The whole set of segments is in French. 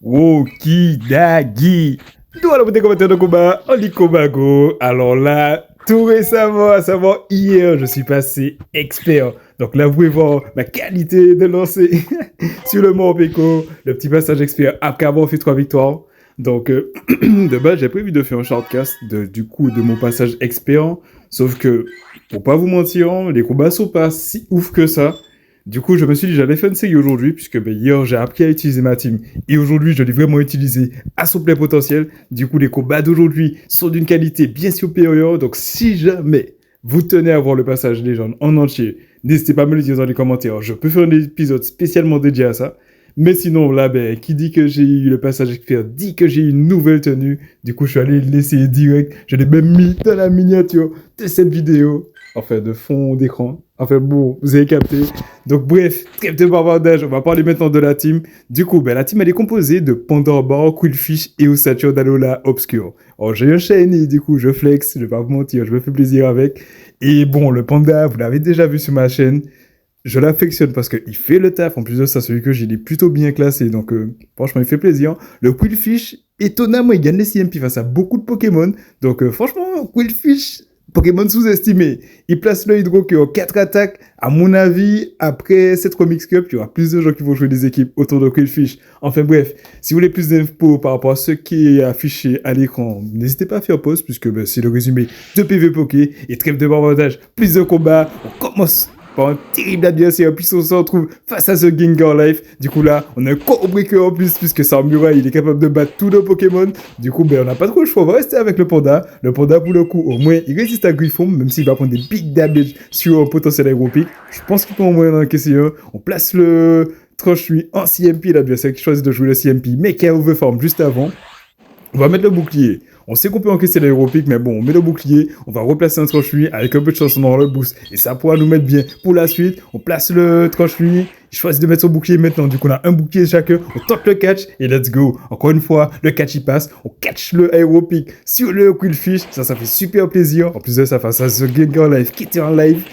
Wokidagi. D'où alors vous commentaires de combat, Oli Kobago. Alors là, tout récemment, à savoir hier, je suis passé expert. Donc là, vous pouvez voir ma qualité de lancer sur le Mont Peko, le petit passage expert après avoir fait 3 victoires. Donc, de base, j'ai prévu de faire un shortcast de mon passage expert. Sauf que, pour pas vous mentir, les combats sont pas si ouf que ça. Du coup, je me suis dit, j'allais faire une série aujourd'hui, puisque hier, j'ai appris à utiliser ma team. Et aujourd'hui, je l'ai vraiment utilisé à son plein potentiel. Du coup, les combats d'aujourd'hui sont d'une qualité bien supérieure. Donc, si jamais vous tenez à voir le passage légende en entier, n'hésitez pas à me le dire dans les commentaires. Je peux faire un épisode spécialement dédié à ça. Mais sinon, là, qui dit que j'ai eu le passage expert, dit que j'ai eu une nouvelle tenue. Du coup, je suis allé l'essayer direct. Je l'ai même mis dans la miniature de cette vidéo. Enfin, de fond d'écran. Enfin, bon, vous avez capté. Donc, bref, trêve de bavardage. On va parler maintenant de la team. Du coup, la team, elle est composée de Pandorbar, Quillfish et Ossature d'Alola Obscure. Alors, j'ai un shiny, du coup, je flex. Je vais pas vous mentir, je me fais plaisir avec. Et bon, le panda, vous l'avez déjà vu sur ma chaîne. Je l'affectionne parce qu'il fait le taf. En plus de ça, celui que j'ai, il est plutôt bien classé. Donc, franchement, il fait plaisir. Le Quillfish, étonnamment, il gagne les CMP face à beaucoup de Pokémon. Donc, franchement, Quillfish, Pokémon sous-estimé. Il place le Hydro qui a 4 attaques. À mon avis, après cette Remix Cup, il y aura plus de gens qui vont jouer des équipes autour de Quillfish. Enfin bref, si vous voulez plus d'infos par rapport à ce qui est affiché à l'écran, n'hésitez pas à faire pause puisque c'est le résumé de PV Poké et trêve de bavardage, plus de combats. On commence par un terrible adversaire, puis on se retrouve face à ce Gengar Life. Du coup là, on a un Core Breaker en plus, puisque Samurai, il est capable de battre tous nos Pokémon. Du coup, on n'a pas trop le choix, on va rester avec le Panda. Le Panda, pour le coup, au moins, il résiste à Griffon, même s'il va prendre des big damage sur un potentiel aéropique. Je pense qu'il peut au moins en encaisser un. On place le Tranche-Nuit en CMP, l'adversaire qui choisit de jouer le CMP, mais qui a overform juste avant. On va mettre le bouclier. On sait qu'on peut encaisser l'aéropique, mais bon, on met le bouclier, on va replacer un tranche-nuit avec un peu de chance, on aura le boost. Et ça pourra nous mettre bien pour la suite. On place le tranche-nuit, il choisit de mettre son bouclier maintenant. Du coup, on a un bouclier chacun, on tente le catch et let's go. Encore une fois, le catch il passe, on catch le aéropique sur le Quillfish. Ça fait super plaisir. En plus de ça, face à ce Gengar Life qui était en live.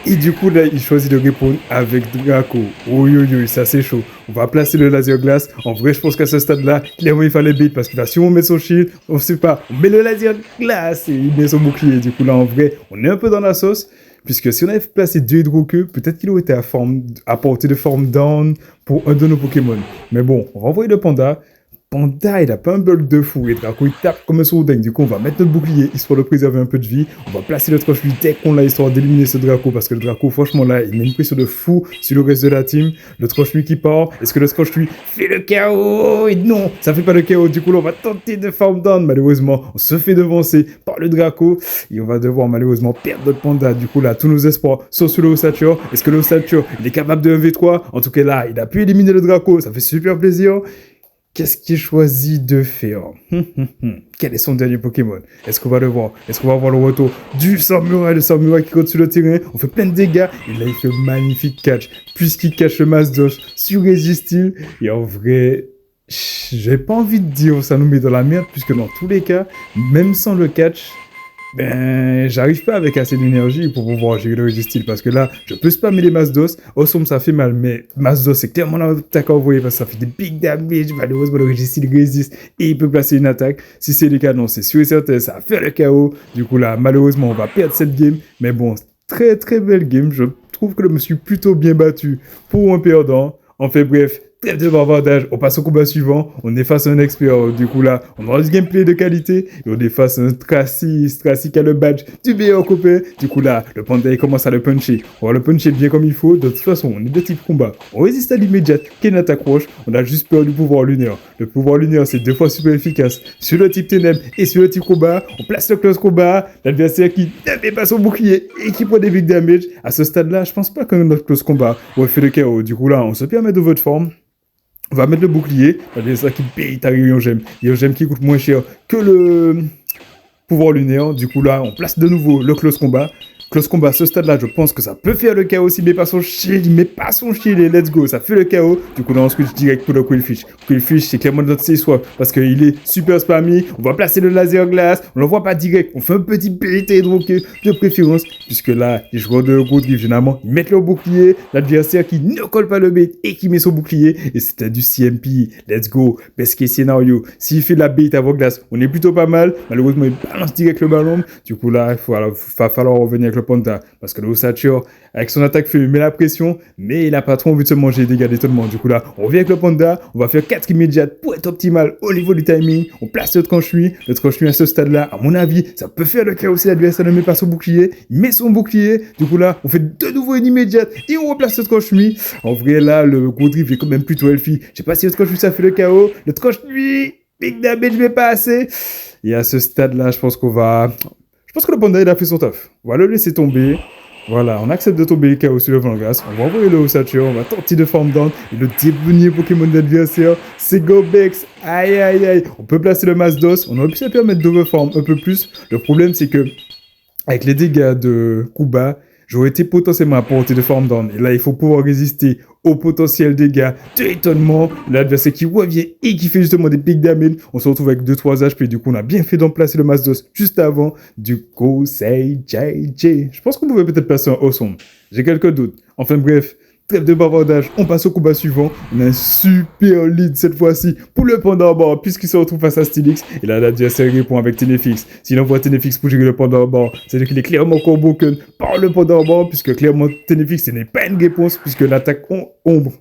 Et du coup, là, il choisit de répondre avec Draco. Oui, ça c'est chaud. On va placer le laser glace. En vrai, je pense qu'à ce stade-là, clairement, il fallait beat parce que là, si on met son shield, on sait pas, on met le laser glace et il met son bouclier. Du coup, là, en vrai, on est un peu dans la sauce. Puisque si on avait placé 2 hydro-queues, peut-être qu'il aurait été à portée de forme down pour un de nos Pokémon. Mais bon, on va envoyer le panda. Panda, il a pas un bug de fou. Et Draco, il tape comme un sourdingue. Du coup, on va mettre notre bouclier, histoire de préserver un peu de vie. On va placer le tranche-nuit dès qu'on l'a, histoire d'éliminer ce Draco. Parce que le Draco, franchement, là, il met une pression de fou sur le reste de la team. Le tranche-nuit qui part. Est-ce que le tranche-nuit fait le chaos? Et non, ça fait pas le chaos. Du coup, là, on va tenter de farm down. Malheureusement, on se fait devancer par le Draco. Et on va devoir, malheureusement, perdre notre Panda. Du coup, là, tous nos espoirs sont sur le Ossature. Est-ce que le Ossature, il est capable de 1v3? En tout cas, là, il a pu éliminer le Draco. Ça fait super plaisir. Qu'est-ce qu'il choisit de faire? Quel est son dernier Pokémon? Est-ce qu'on va le voir? Est-ce qu'on va voir le retour du Samurai? Le Samurai qui compte sur le terrain. On fait plein de dégâts. Et là, il fait un magnifique catch. Puisqu'il cache le Masdoche sur Resistil. Et en vrai, j'ai pas envie de dire ça nous met dans la merde. Puisque dans tous les cas, même sans le catch, j'arrive pas avec assez d'énergie pour pouvoir gérer le Resistil parce que là, je peux spammer les Masdos. Au somme, ça fait mal, mais Masdos, c'est clairement l'attaque à envoyer parce que ça fait des big damage. Malheureusement, le Resistil résiste et il peut placer une attaque. Si c'est le cas, non, c'est sûr et certain, ça va faire le chaos. Du coup, là, malheureusement, on va perdre cette game. Mais bon, très très belle game. Je trouve que je me suis plutôt bien battu pour un perdant. Enfin bref, trêve de bavardage, on passe au combat suivant, on est face à un expert, du coup là, on aura du gameplay de qualité, et on est face à un Tracy qui a le badge du meilleur copain, du coup là, le panda il commence à le puncher, on va le puncher bien comme il faut, de toute façon, on est de type combat, on résiste à l'immédiate, qu'il attaque roche, on a juste peur du pouvoir lunaire, le pouvoir lunaire c'est 2 fois super efficace, sur le type ténèbres et sur le type combat, on place le close combat, l'adversaire qui n'avait pas son bouclier et qui prend des big damage, à ce stade là, je pense pas qu'on a notre close combat, on fait le chaos, du coup là, on se permet de votre forme. On va mettre le bouclier, c'est ça qui paye ta Iogem. Iogem qui coûte moins cher que le pouvoir lunaire. Du coup là, on place de nouveau le close combat. Close combat à ce stade-là, je pense que ça peut faire le chaos s'il met pas son shield, il met pas son shield et let's go, ça fait le chaos. Du coup, là, on switch direct pour le Quillfish. Quillfish, c'est clairement notre C-Swap parce qu'il est super spammy. On va placer le laser glace, on l'envoie pas direct, on fait un petit périté de préférence puisque là, les joueurs de Gold Rift, généralement, ils mettent leur bouclier, l'adversaire qui ne colle pas le bait et qui met son bouclier et c'était du CMP. Let's go, best case scénario. S'il fait de la bait avant glace, on est plutôt pas mal. Malheureusement, il balance direct le ballon. Du coup, là, il va falloir revenir avec le Panda parce que le Ossature, avec son attaque feu, il met la pression, mais il a pas trop envie de se manger des dégâts d'étonnement. Du coup, là, on revient avec le Panda, on va faire 4 immédiates pour être optimal au niveau du timing. On place le tranche-nuit. Le tranche-nuit à ce stade-là, à mon avis, ça peut faire le chaos si l'adversaire ne met pas son bouclier. Il met son bouclier. Du coup, là, on fait de nouveau une immédiate et on replace le tranche-nuit. En vrai, là, le Gold Rift est quand même plutôt healthy. Je sais pas si le tranche-nuit, ça fait le chaos. Le tranche-nuit, big damage, mais pas assez. Et à ce stade-là, je pense que le Panda, il a fait son taf. On va le laisser tomber. Voilà, on accepte de tomber KO sur le Vangas. On va envoyer le Ossature, on va tenter de farm down. Et le dernier Pokémon d'adversaire, c'est Gobex. Aïe, aïe, aïe. On peut placer le Masdos. On aurait pu se permettre d'overfarm un peu plus. Le problème, c'est que, avec les dégâts de Kuba, j'aurais été potentiellement à portée de farm down. Et là, il faut pouvoir résister au potentiel dégâts de étonnement. L'adversaire qui revient et qui fait justement des big damage. On se retrouve avec 2-3 HP. Du coup, on a bien fait d'en placer le Masdos juste avant. Du coup, c'est JJ. Je pense qu'on pouvait peut-être placer un Awesome. J'ai quelques doutes. Enfin bref, trêve de bavardage, on passe au combat suivant. On a un super lead cette fois-ci pour le Panda en bas, puisqu'il se retrouve face à Stylix. Et là, l'adversaire répond avec Ténéfix. S'il envoie Ténéfix pour gérer le Panda en bas, c'est-à-dire qu'il est clairement broken par le Panda en bas, puisque clairement Ténéfix, ce n'est pas une réponse, puisque l'attaque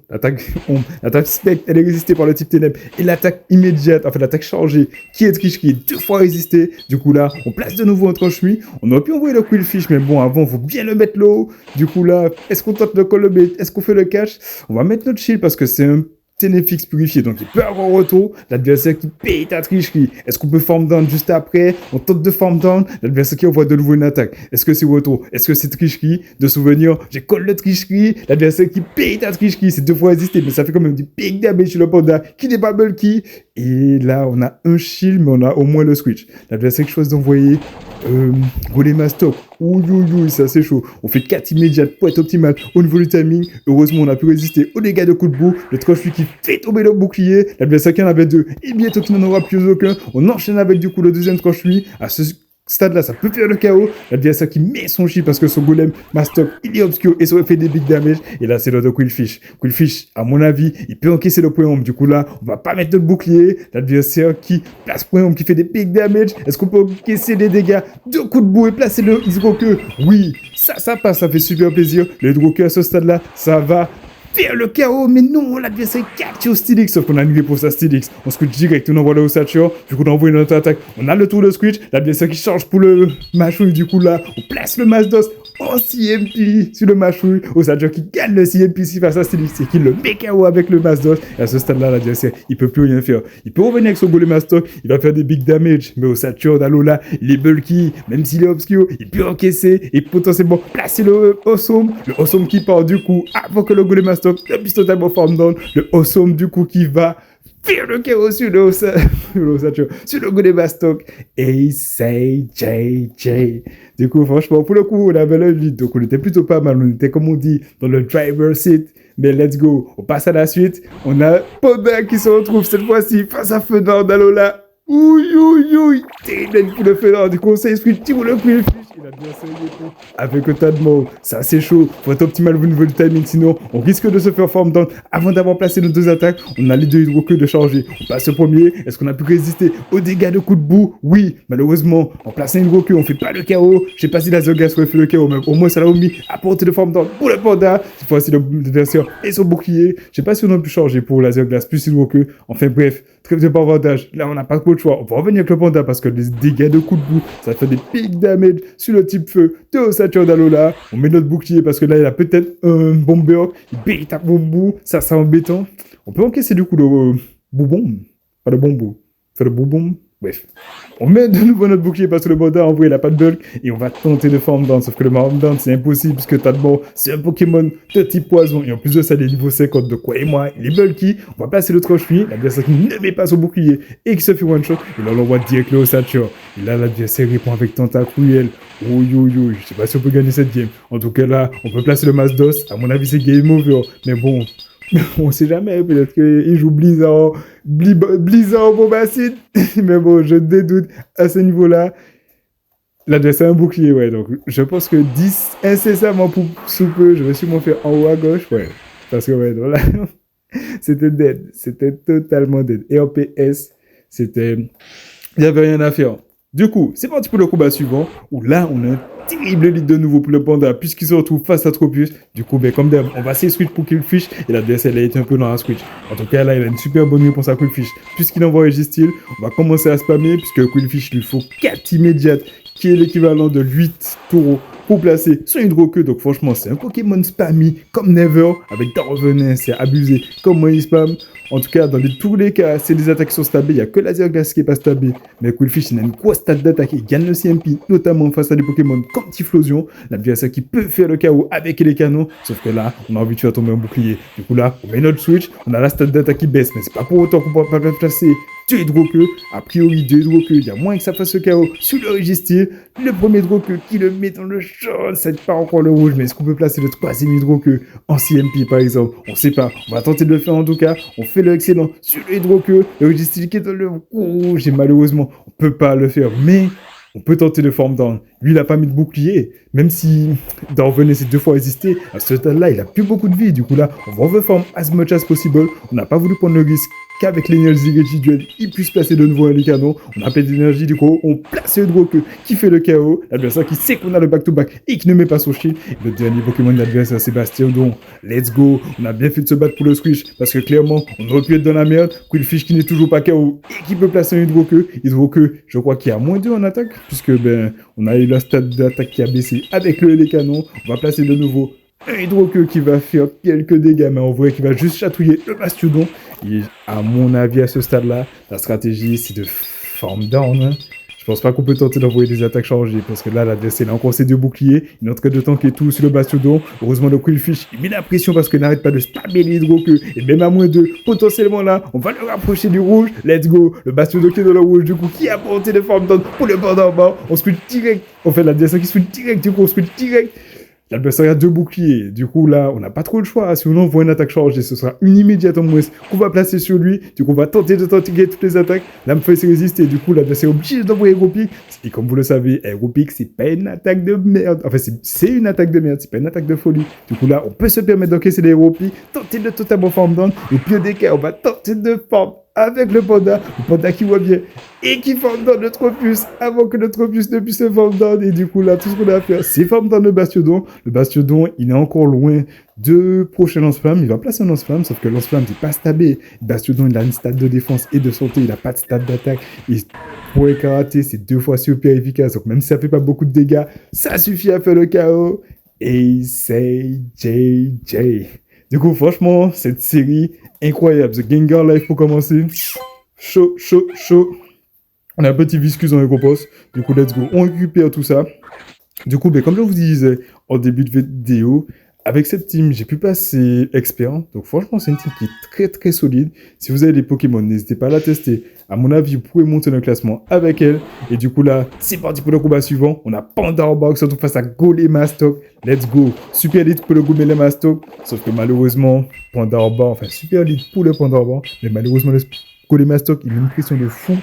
l'attaque spectre, elle est résistée par le type ténèbres. Et l'attaque immédiate, enfin l'attaque chargée, qui est triche, qui est 2 fois résistée. Du coup là, on place de nouveau un tranche-nuit. On aurait pu envoyer le Quillfish, mais bon, avant, il faut bien le mettre là-haut. Du coup là, est-ce qu'on tente le call le bait? Est-ce qu'on fait le cash? On va mettre notre shield parce que c'est un Ténéfix purifié, donc il peut avoir retour. L'adversaire qui paye ta tricherie. Est-ce qu'on peut farm down juste après? On tente de farm down. L'adversaire qui envoie de nouveau une attaque. Est-ce que c'est retour? Est-ce que c'est tricherie? De souvenir, j'ai call le tricherie. L'adversaire qui paye ta tricherie. C'est 2 fois résisté, mais ça fait quand même du big damage sur le Panda qui n'est pas bulky. Et là, on a un shield, mais on a au moins le switch. L'adversaire qui choisit d'envoyer Golem Stock. Ouh, ça c'est chaud. On fait 4 immédiates pour être optimal au niveau du timing. Heureusement, on a pu résister aux dégâts de coup de boue. Le tranche qui fait tomber le bouclier. L'adversaire qui en avait 2 et bientôt qui n'en aura plus aucun. On enchaîne avec du coup le deuxième tranche à ce stade-là, ça peut faire le chaos. L'adversaire qui met son chi parce que son golem Mastoc, il est obscur et ça aurait fait des big damage. Et là, c'est l'autre Quillfish. Quillfish, à mon avis, il peut encaisser le point ombre. Du coup, là, on va pas mettre de bouclier. L'adversaire qui place point ombre, qui fait des big damage. Est-ce qu'on peut encaisser des dégâts de coups de boue et placer le hydroqueux? Oui, ça passe, ça fait super plaisir. Le hydroqueux à ce stade-là, ça va faire le chaos, mais non, l'adversaire capture Stylix, sauf qu'on a une réponse à Stylix. On switch direct, on envoie le Ossature, du coup on envoie une autre attaque, on a le tour de switch, l'adversaire qui change pour le Machouille, du coup là, on place le Masdos en CMP sur le Machouille, Ossature qui gagne le CMP face à Stylix, et qui le met KO avec le Masdos, et à ce stade-là, l'adversaire, il peut plus rien faire. Il peut revenir avec son golem Mastoc, il va faire des big damage, mais Ossature, Dalola, il est bulky, même s'il est obscur, il peut encaisser, et potentiellement placer le Awesome qui part du coup, avant que le golem Mastoc le piste totalement farm down, le Awesome du coup qui va faire le chaos sur le sur le Golem Mastoc et c'est JJ. Du coup, franchement, pour le coup, on avait le lead, donc on était plutôt pas mal, on était comme on dit dans le driver seat. Mais let's go, on passe à la suite. On a Panda qui se retrouve cette fois-ci face à Fenard d'Alola. Ouh, terrible qui le fait là, du conseil switch, tire le Quillfish, il a bien serré avec un tas de mots, ça c'est chaud, faut être optimal au niveau du timing, sinon on risque de se faire farm down avant d'avoir placé nos 2 attaques, on a les 2 hydroqueux de charger, on passe le premier, est-ce qu'on a pu résister aux dégâts de coups de boue? Oui, malheureusement, en plaçant un hydroqueux, on fait pas le chaos, je sais pas si la Zogas aurait fait le chaos, mais au moins ça l'a mis à portée de farm down pour le Panda, cette fois-ci l'adversaire et son bouclier, je sais pas si on a pu changer pour la Zogas plus hydroqueux, enfin bref, trêve de bavardage, là on n'a pas trop de choix, on va revenir avec le Panda parce que les dégâts de coups de boue, ça fait des big damage sur le type feu de Ossature d'Alola. On met notre bouclier parce que là il a peut-être un bomber, il bait à boubou, ça c'est embêtant. On peut encaisser du coup le boubon, pas le bombou, faire le boubon, Bref. On met de nouveau notre bouclier parce que le Panda, en vrai, il a pas de bulk. Et on va tenter de Form Down. Sauf que le Form Down, c'est impossible puisque Tadmor, c'est un Pokémon de type poison. Et en plus de ça, il est niveau 50. De quoi et moi, il est bulky. On va passer le Troche-Nuit. L'adversaire qui ne met pas son bouclier et qui se fait one shot. Et là, on l'envoie direct le Ossature. Et là, l'adversaire répond avec Tentacruel. Ouh, je sais pas si on peut gagner cette game. En tout cas, là, on peut placer le Masdos. À mon avis, c'est game over. Mais bon, on sait jamais. Peut-être qu'il joue Blizzard Bombacide. Mais bon, je dédoute à ce niveau-là. L'adversaire a un bouclier, ouais. Donc, je pense que 10 incessamment pour sous peu, je vais sûrement faire en haut à gauche, ouais. Parce que, ouais, donc là, c'était dead. C'était totalement dead. Et en PS, c'était... Il n'y avait rien à faire. Du coup, c'est parti pour le combat suivant, où là, on a un terrible lead de nouveau pour le Panda, puisqu'il se retrouve face à Tropius. Du coup, ben, comme d'hab, on va essayer de switch pour Killfish, et l'adversaire, elle a été un peu dans la switch. En tout cas, là, il a une super bonne réponse à Killfish. Puisqu'il envoie Registeel, on va commencer à spammer, puisque Killfish, lui faut 4 immédiates, qui est l'équivalent de 8 taureaux pour placer son Hydro-Queue. Donc franchement, c'est un Pokémon spammy comme Never, avec Darvenin, c'est abusé comme moi il spam. En tout cas, dans tous les cas, c'est des attaques qui sont stabées. Il n'y a que Laser Glace qui n'est pas stabé. Mais Quillfish, il a une grosse stat d'attaque. Il gagne le CMP, notamment face à des Pokémon comme Typhlosion. L'adversaire qui peut faire le KO avec les canons. Sauf que là, on a envie de faire tomber un bouclier. Du coup, là, on met notre switch. On a la stat d'attaque qui baisse. Mais c'est pas pour autant qu'on ne peut pas placer 2 Hydro-Queue. A priori, 2 Hydro-Queue. Il y a moins que ça fasse le KO sur le Registeel. Le premier Hydro-Queue qui le met dans le jaune. C'est pas encore le rouge. Mais est-ce qu'on peut placer le troisième Hydro-Queue en CMP, par exemple? On sait pas. On va tenter de le faire en tout cas. On fait le excellent sur le Hydro-Queue, le Registeel qui est dans le rouge, et malheureusement, on peut pas le faire, mais on peut tenter de Form Down. Lui, il a pas mis de bouclier, même si Darvenin s'est 2 fois résisté, à ce stade-là, il a plus beaucoup de vie, du coup là, on va overform as much as possible, on n'a pas voulu prendre le risque qu'avec l'énergie résiduelle, il puisse placer de nouveau un Lycanon, on a plein d'énergie, du coup, on place le Hydro-Queue qui fait le KO, l'adversaire qui sait qu'on a le back-to-back et qui ne met pas son shield, le dernier Pokémon de l'adversaire, Sébastien, donc, let's go, on a bien fait de se battre pour le switch, parce que clairement, on aurait pu être dans la merde, Quillfish qui n'est toujours pas KO et qui peut placer un Hydro-Queue, je crois qu'il y a moins 2 en attaque, puisque, ben, on a eu la stade d'attaque qui a baissé avec les canons, on va placer de nouveau un Hydro-Queue qui va faire quelques dégâts, mais en vrai qui va juste chatouiller le Bastiodon. Et à mon avis, à ce stade-là, la stratégie, c'est de Form Down. Hein. Je pense pas qu'on peut tenter d'envoyer des attaques chargées, parce que là, l'adversaire, il a encore ses 2 boucliers, il est en train de tanker tout sur le Bastiodon. Heureusement, le Quillfish, il met la pression parce qu'il n'arrête pas de spammer les Hydro-Queue. Et même à moins 2, potentiellement là, on va le rapprocher du rouge. Let's go. Le Bastiodon qui est dans le rouge, du coup, qui a porté de Form Down pour le Panda en bas. On switch direct. On fait l'adversaire qui switch direct, du coup, on switch direct. L'adversaire a 2 boucliers. Du coup, là, on n'a pas trop le choix. Si on envoie une attaque chargée, ce sera une immédiate en moins qu'on va placer sur lui. Du coup, on va tenter de tenter toutes les attaques. Là, me fait résister. Du coup, l'adversaire est obligé d'envoyer Aéropic. Et comme vous le savez, Aéropic, c'est pas une attaque de merde. Enfin, c'est une attaque de merde. C'est pas une attaque de folie. Du coup, là, on peut se permettre d'encaisser l'Aéropic, tenter de totalement Form Down. Et puis, au cas, on va tenter de Form avec le Panda qui voit bien et qui Form Down le Tropius avant que le Tropius ne puisse se Form Down. Et du coup, là, tout ce qu'on a à faire, c'est Form Down le Bastiodon. Le Bastiodon, il est encore loin de prochain lance-flamme. Il va placer un lance-flamme, sauf que le lance-flamme n'est pas stabé. Bastiodon, il a une stat de défense et de santé. Il n'a pas de stat d'attaque. Et pour le karaté, c'est 2 fois super efficace. Donc, même si ça fait pas beaucoup de dégâts, ça suffit à faire le KO. Et c'est JJ. Du coup, franchement, cette série, incroyable. The Gengar Life pour commencer. Chaud. On a un petit viscus en récompense. Du coup, let's go. On récupère tout ça. Du coup, ben, comme je vous disais en début de vidéo, avec cette team, j'ai pu passer expert. Donc franchement, c'est une team qui est très solide. Si vous avez des Pokémon, n'hésitez pas à la tester. À mon avis, vous pouvez monter le classement avec elle. Et du coup là, c'est parti pour le combat suivant. On a Panda en bas qui se retrouve face à Golemastoc. Let's go. Super lead pour le Golemastoc. Sauf que malheureusement, Panda en bas, enfin super lead pour le Panda en bas. Mais malheureusement, le Golemastoc, il met une pression de fou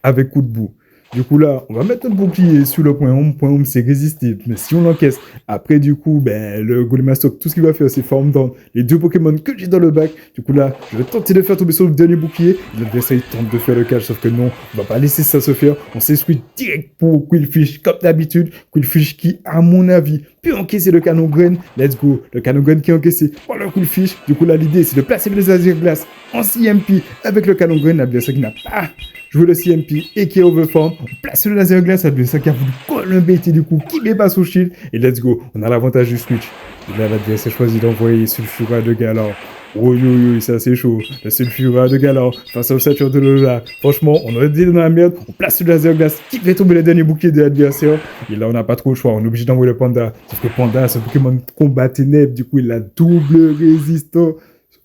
avec coup de boue. Du coup, là, on va mettre notre bouclier sur le point home. Point home, c'est résistible. Mais si on l'encaisse, après, du coup, ben, le Golemastoc, tout ce qu'il va faire, c'est Form Down les 2 Pokémon que j'ai dans le bac. Du coup, là, je vais tenter de faire tomber sur le dernier bouclier. L'adversaire, il tente de faire le catch, sauf que non, on va pas laisser ça se faire. On s'est switch direct pour Quillfish, comme d'habitude. Quillfish qui, à mon avis, peut encaisser le canon grain. Let's go. Le canon grain qui est encaissé par le Quillfish. Du coup, là, l'idée, c'est de placer le laser glace en CMP avec le canon grain. L'adversaire qui n'a pas joué le CMP et qui est overform. On place le laser glace, l'adversaire qui a voulu coller un BT du coup, qui met pas son shield. Et let's go. On a l'avantage du switch. Et là, l'adversaire choisit d'envoyer Sulfura de Galar. Oui, oui, oui, ça c'est chaud. Le Sulfura de Galar face au Ossature de Lola. Franchement, on aurait dit dans la merde, on place le laser glace qui fait tomber le dernier bouclier de l'adversaire. Et là, on n'a pas trop le choix, on est obligé d'envoyer le Panda. Sauf que Panda, c'est un Pokémon de combat ténèbres, du coup, il a double résistant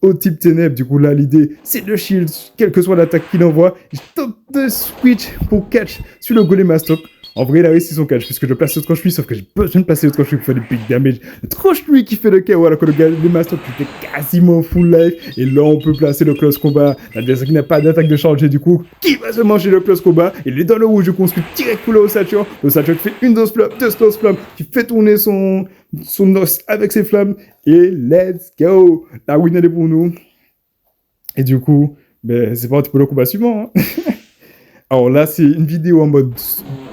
au type ténèbres. Du coup, là, l'idée, c'est le shield, quelle que soit l'attaque qu'il envoie. Il tente de switch pour catch sur le Golem Mastoc. En vrai, il a réussi son catch, puisque je place le tranche-lui, sauf que j'ai besoin de passer le tranche-lui pour faire des big damage. Le tranche-lui qui fait le KO, alors que le Mastoc était quasiment full life. Et là, on peut placer le close combat. L'adversaire qui n'a pas d'attaque de charge, du coup, qui va se manger le close combat. Il est dans le rouge, du coup, on se fait direct pour le Ossature. Le Ossature qui fait une dose flamme, deux doses flamme, qui fait tourner son os avec ses flammes. Et let's go! La win, elle est pour nous. Et du coup, ben, c'est parti pour le combat suivant. Hein. Alors là, c'est une vidéo en mode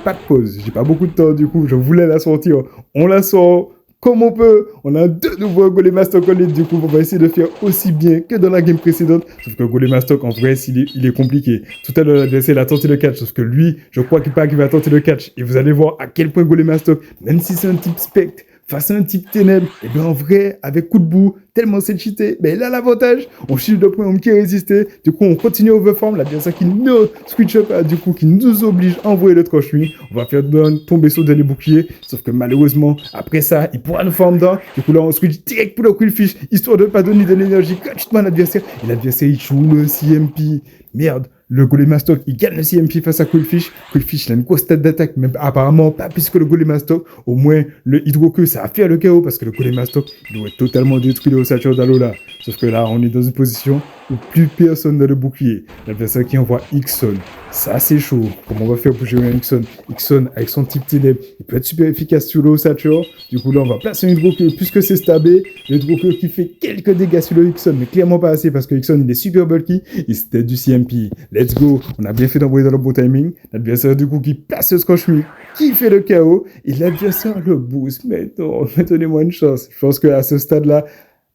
pas de pause. J'ai pas beaucoup de temps, du coup, je voulais la sortir. On la sort comme on peut. On a deux nouveaux Golem Mastoc en ligne, du coup, on va essayer de faire aussi bien que dans la game précédente. Sauf que Golem Mastoc, en vrai, il est compliqué. Tout à l'heure, l'adversaire a tenté le catch, sauf que lui, je crois qu'il va tenter le catch. Et vous allez voir à quel point Golem Mastoc, même si c'est un type spectre, face à un type ténèbres, et bien en vrai, avec coup de bout, tellement c'est cheaté, ben il a l'avantage, on shield le point, on qui est résisté, du coup on continue overform, l'adversaire qui nous switch up, du coup qui nous oblige à envoyer le tranche-lui, on va faire tomber sur le dernier bouclier, sauf que malheureusement, après ça, il pourra nous form down, du coup là on switch direct pour le Quillfish, histoire de ne pas donner de l'énergie gratuitement à l'adversaire, et l'adversaire il joue le CMP, merde. Le Golem Mastoc, il gagne le CMP face à Quillfish. Quillfish, il a une grosse tête d'attaque, mais apparemment pas plus que le Golem Mastoc. Au moins, le Hydro-Queue, ça a fait le KO parce que le Golem Mastoc, il doit être totalement détruit le Ossature d'Alola. Sauf que là, on est dans une position où plus personne n'a le bouclier. L'adversaire qui envoie Ixon. Ça, c'est chaud. Comment on va faire pour gérer un Ixon? Ixon, avec son type ténèbres, il peut être super efficace sur le Ossature. Du coup, là, on va placer un Hydro-Queue puisque c'est stabé. Le Hydro-Queue qui fait quelques dégâts sur le Ixon, mais clairement pas assez parce que Ixon, il est super bulky. Et c'était du CMP. Let's go. On a bien fait d'envoyer dans le bon timing. L'adversaire, du coup, qui place le scotch-mue, qui fait le KO. Et l'adversaire le boost. Mais non, donnez-moi une chance. Je pense qu'à ce stade-là,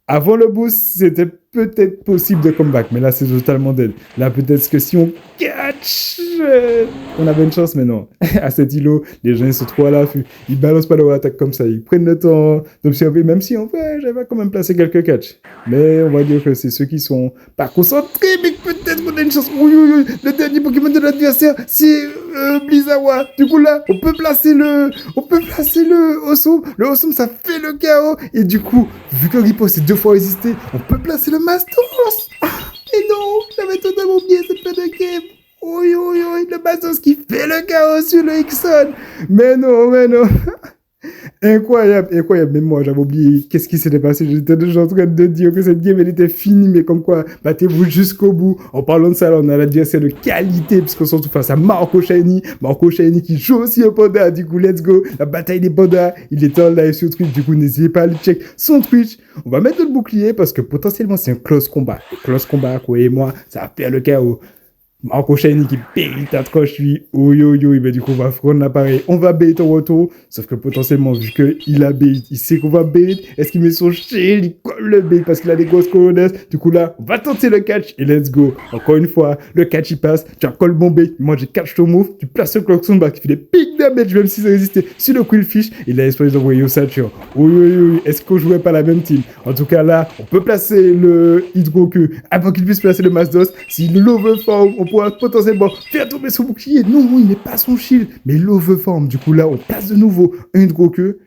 avant le boost, c'était peut-être possible de comeback, mais là, c'est totalement dead. Là, peut-être que si on catch, on avait une chance, mais non. À cet îlot, les gens, ils sont trop à l'affût. Ils balancent pas leur attaque comme ça. Ils prennent le temps d'observer, même si, en vrai, j'avais quand même placé quelques catchs. Mais on va dire que c'est ceux qui sont pas concentrés, mais peut-être qu'on a une chance. Oui, oui, oui. Le dernier Pokémon de l'adversaire, c'est Blizawa. Du coup, là, on peut placer le Osum. Le Osum, ça fait le KO. Et du coup, vu que Riposte est 2 fois résisté, on peut placer le Mastos. Et non, j'avais totalement oublié cette fin de game. Oui, oui, oui, le Mastos qui fait le KO sur le Ixon. Mais non, mais non. Incroyable, incroyable. Même moi, j'avais oublié qu'est-ce qui s'était passé. J'étais déjà en train de dire que cette game, elle était finie, mais comme quoi, battez-vous jusqu'au bout. En parlant de ça, là, on a l'adversaire de qualité, puisqu'on se retrouve face à Marco Shiny. Marco Shiny qui joue aussi un panda. Du coup, let's go. La bataille des pandas. Il est en live sur Twitch. Du coup, n'hésitez pas à aller check son Twitch. On va mettre le bouclier parce que potentiellement, c'est un close combat. Et close combat, quoi, et moi, ça va faire le chaos. Marco Shiny qui paye ta troche, lui. Oui, oui, oui. Mais du coup, on va prendre l'appareil. On va bait au retour. Sauf que potentiellement, vu qu'il a bait, il sait qu'on va bait. Est-ce qu'il met son shield? Il colle le bait parce qu'il a des grosses colonnes. Du coup, là, on va tenter le catch et let's go. Encore une fois, le catch, il passe. Tu colles mon bait. Moi, j'ai catch ton move. Tu places le Klaxon back qui fait des big damage, même si ça résistait sur le Quillfish. Il a l'espoir d'envoyer au Saturn. Oui, oui, oui. Est-ce qu'on jouait pas la même team? En tout cas, là, on peut placer le Hydro-Queue avant qu'il puisse placer le Mastos. S'il l'overform, on pourra potentiellement faire tomber son bouclier. Non, il n'est pas son shield, mais l'overform. Du coup, là, on place de nouveau un Hydro-Queue.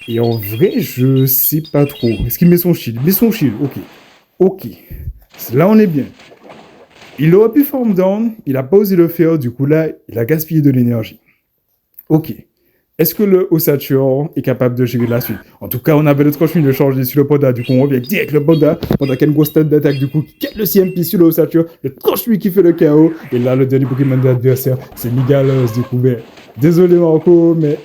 Et en vrai, je sais pas trop. Est-ce qu'il met son shield? Il met son shield, ok. Ok. Là, on est bien. Il aurait pu form down, il a pas osé le faire, du coup, là, il a gaspillé de l'énergie. Ok. Est-ce que le Ossature est capable de gérer la suite? En tout cas, on avait le tranche-mine de changer sur le Panda. Du coup, on revient direct le Panda. Panda qui a une grosse tête d'attaque. Du coup, qui gagne le CMP sur le Ossature. Le tranche-lui qui fait le KO. Et là, le dernier Pokémon de l'adversaire, c'est Migalos. Du coup, mais désolé Marco, mais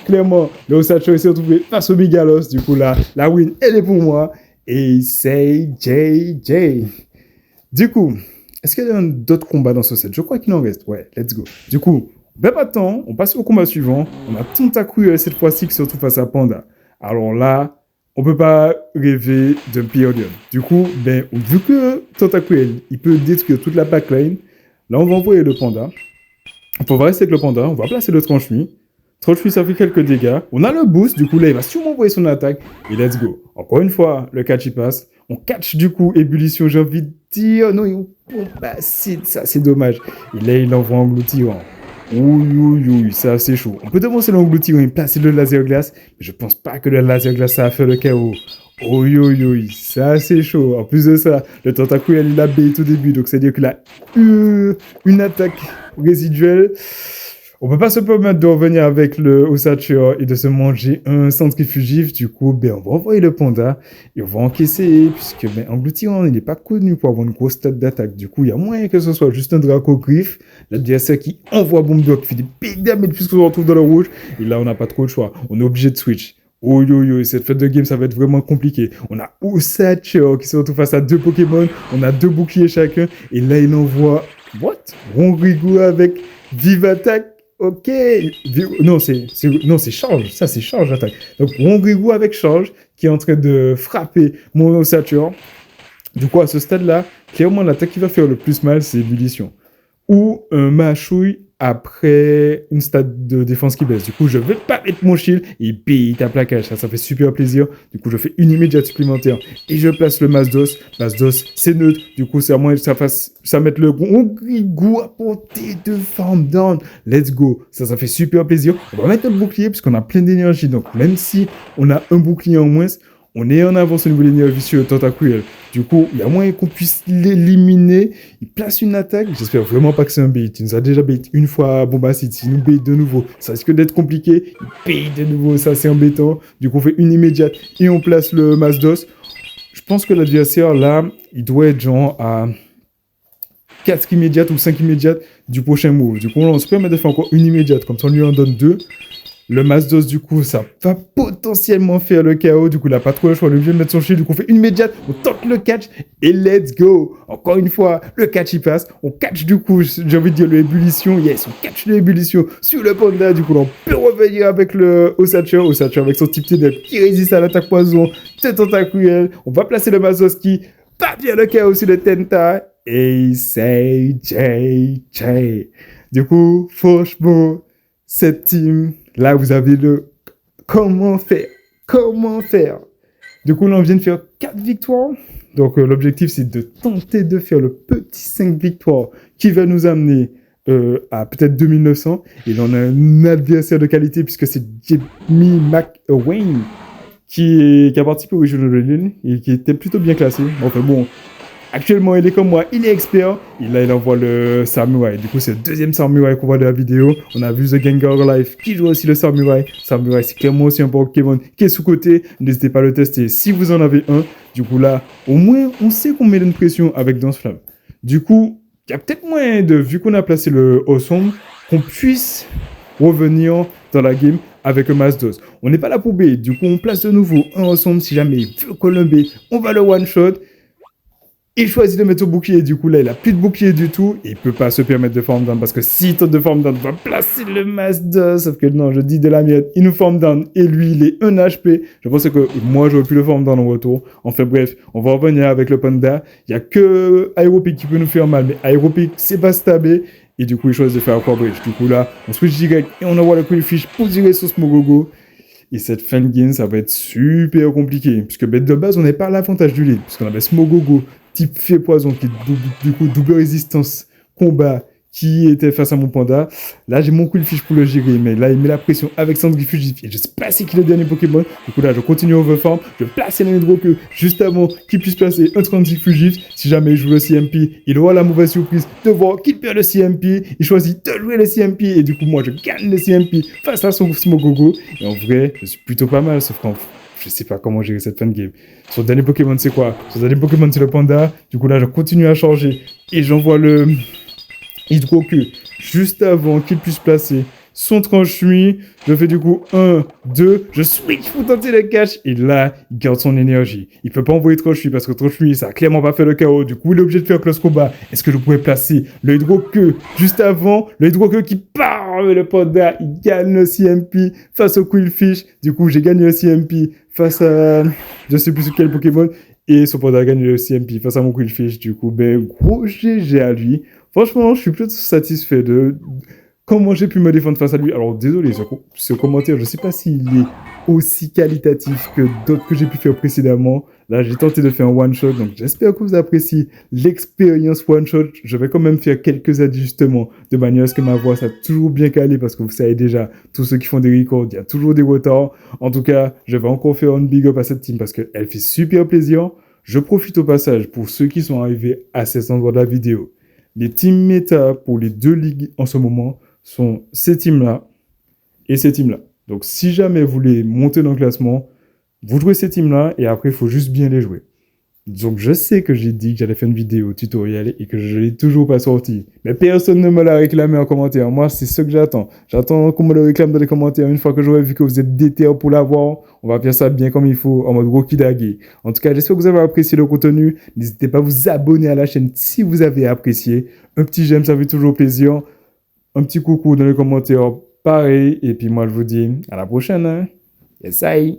clairement, le Ossature s'est retrouvé face au Migalos. Du coup, là, la win, elle est pour moi. Et c'est JJ. Du coup, est-ce qu'il y a d'autres combats dans ce set? Je crois qu'il en reste. Ouais, let's go. Du coup, ben pas de temps, on passe au combat suivant. On a Tentacuel cette fois-ci qui se retrouve face à Panda. Alors là, on peut pas rêver d'un Pyorion. Du coup, ben, vu que Tentacuel, il peut détruire toute la backline, là on va envoyer le Panda. On va rester avec le Panda, on va placer le Tranche-Nuit. Tranche-Nuit, ça fait quelques dégâts. On a le boost, du coup là, il va sûrement envoyer son attaque. Et let's go. Encore une fois, le catch il passe. On catch du coup ébullition, j'ai envie de dire. Non, bah, c'est dommage. Et là, il envoie engloutirant. Oui, ça c'est chaud. On peut devancer l'engloutirant et placer le laser glace, mais je pense pas que le laser glace ça a fait le chaos. Ça c'est chaud. En plus de ça, le tentacule il a bait au début, donc c'est-à-dire qu'il a eu une attaque résiduelle. On peut pas se permettre de revenir avec le Ossature et de se manger un centrifugif. Du coup, ben, on va envoyer le panda et on va encaisser, puisque ben, Engloutirant, il n'est pas connu pour avoir une grosse stat d'attaque. Du coup, il y a moyen que ce soit juste un Draco Griff, l'adversaire qui envoie Bomb Block, qui fait des big damage puisqu'on se retrouve dans le rouge. Et là, on n'a pas trop le choix. On est obligé de switch. Cette fête de game, ça va être vraiment compliqué. On a Ossature qui se retrouve face à 2 Pokémon. On a 2 boucliers chacun. Et là, il envoie... What? Ronrigo avec Vive Attaque. Ok, non, c'est Charge, ça c'est Charge attaque. Donc, Rongrigou avec Charge qui est en train de frapper mon Ossature. Du coup, à ce stade-là, clairement, l'attaque qui va faire le plus mal, c'est Ébullition. Ou un Machouille après une stade de défense qui baisse. Du coup, je vais pas mettre mon shield et il tape la cage. Ça fait super plaisir. Du coup, je fais une immédiate supplémentaire et je place le Masdos. Masdos, c'est neutre. Du coup, c'est à moins que ça mette le Rongrigou à portée de Farm Down. Let's go. Ça fait super plaisir. On va mettre le bouclier puisqu'on a plein d'énergie. Donc, même si on a un bouclier en moins, on est en avance au niveau de l'énergie sur le tentacule. Du coup, il y a moyen qu'on puisse l'éliminer. Il place une attaque. J'espère vraiment pas que c'est un bait. Il nous a déjà bait une fois à Bombacide. S'il nous bait de nouveau, ça risque d'être compliqué. Il bait de nouveau, ça c'est embêtant. Du coup, on fait une immédiate et on place le Masdos. Je pense que l'adversaire, là, il doit être genre à 4 immédiates ou 5 immédiates du prochain move. Du coup, on se permet de faire encore une immédiate. Comme ça, on lui en donne 2. Le Masdos, du coup, ça va potentiellement faire le chaos. Du coup, il n'a pas trop le choix. Le vieux de mettre son shield. Du coup, on fait une immédiate. On tente le catch. Et let's go. Encore une fois, le catch, il passe. On catch, du coup, j'ai envie de dire, l'ébullition. Yes, on catch l'ébullition sur le panda. Du coup, on peut revenir avec le Ossature. Ossature avec son type TDF qui résiste à l'attaque poison. C'est tentacruel. On va placer le Masdos qui va bien le chaos sur le Tenta. Et c'est JJ. Du coup, franchement, cette team... Là, vous avez le comment faire. Du coup, là, on vient de faire 4 victoires. Donc, l'objectif, c'est de tenter de faire le petit 5 victoires qui va nous amener à peut-être 2900. Et là, on a un adversaire de qualité puisque c'est Jamie McWayne qui a participé au Regional Rally et qui était plutôt bien classé. Enfin bon, actuellement, il est comme moi, il est expert. Et là, il envoie le Samurai. Du coup, c'est le deuxième Samurai qu'on voit de la vidéo. On a vu The Gengar Life qui joue aussi le Samurai. Samurai, c'est clairement aussi un Pokémon qui est sous-côté. N'hésitez pas à le tester si vous en avez un. Du coup, là, au moins, on sait qu'on met une pression avec Danse Flamme. Du coup, il y a peut-être moyen de, vu qu'on a placé le Awesome, qu'on puisse revenir dans la game avec un Masdos. On n'est pas là pour B. Du coup, on place de nouveau un Awesome. Si jamais il veut qu'on le B, on va le one-shot. Il choisit de mettre au bouclier, du coup là il a plus de bouclier du tout, et il peut pas se permettre de form down, parce que s'il tente de form down, il va placer le Masdos, sauf que non, je dis de la miette, il nous form down, et lui il est 1 HP, je pense que moi j'aurais pu le form down en retour, enfin bref, on va revenir avec le panda, il y a que Aeropic qui peut nous faire mal, mais Aeropic c'est pas stabé, et du coup il choisit de faire Aqua Bridge, du coup là, on switch direct, et on envoie le Quillfish pour tirer sur Smogogo. Et cette fin de game, ça va être super compliqué. Puisque de base, on n'est pas à l'avantage du lead. Puisqu'on avait Smogogo, type fait poison, qui du coup double résistance combat, qui était face à mon panda. Là, j'ai mon Quillfish pour le gérer. Mais là, il met la pression avec Centrifugif. Et je sais pas c'est qui le dernier Pokémon. Du coup, là, je continue overform. Je place un Hydroqueue juste avant qu'il puisse placer un Centrifugif. Si jamais il joue le CMP, il aura la mauvaise surprise de voir qu'il perd le CMP. Il choisit de jouer le CMP. Et du coup, moi, je gagne le CMP face à son Smogogo. Et en vrai, je suis plutôt pas mal. Sauf qu'en je sais pas comment gérer cette fin de game. Son dernier Pokémon, c'est quoi? Son dernier Pokémon, c'est le panda. Du coup, là, je continue à changer. Et j'envoie le Hydroqueue juste avant qu'il puisse placer son tranche-nuit. Je fais du coup 1, 2, je switch pour tenter le catch. Et là, il garde son énergie. Il peut pas envoyer tranche-nuit parce que tranche-nuit, ça a clairement pas fait le chaos. Du coup, il est obligé de faire close combat. Est-ce que je pourrais placer le Hydroqueue juste avant? Le Hydroqueux qui part avec le panda. Il gagne le CMP face au Quillfish. Du coup, j'ai gagné le CMP face à... je sais plus quel Pokémon. Et son panda a gagné le CMP face à mon Quillfish. Du coup, ben, gros GG à lui. Franchement, je suis plutôt satisfait Comment j'ai pu me défendre face à lui? Alors désolé, ce commentaire, je ne sais pas s'il est aussi qualitatif que d'autres que j'ai pu faire précédemment. Là, j'ai tenté de faire un one-shot, donc j'espère que vous appréciez l'expérience one-shot. Je vais quand même faire quelques ajustements de manière à ce que ma voix soit toujours bien calée parce que vous savez déjà, tous ceux qui font des records, il y a toujours des retards. En tout cas, je vais encore faire un big up à cette team parce qu'elle fait super plaisir. Je profite au passage pour ceux qui sont arrivés à cet endroit de la vidéo. Les teams méta pour les deux ligues en ce moment sont ces teams-là et ces teams-là. Donc, si jamais vous voulez monter dans le classement, vous jouez ces teams-là et après, il faut juste bien les jouer. Donc, je sais que j'ai dit que j'allais faire une vidéo tutoriel et que je ne l'ai toujours pas sorti. Mais personne ne me l'a réclamé en commentaire. Moi, c'est ce que j'attends. J'attends qu'on me le réclame dans les commentaires. Une fois que j'aurai vu que vous êtes déter pour l'avoir, on va faire ça bien comme il faut, en mode Rocky Daggy. En tout cas, j'espère que vous avez apprécié le contenu. N'hésitez pas à vous abonner à la chaîne si vous avez apprécié. Un petit j'aime, ça fait toujours plaisir. Un petit coucou dans les commentaires, pareil. Et puis moi, je vous dis à la prochaine. Hein. Yes, I.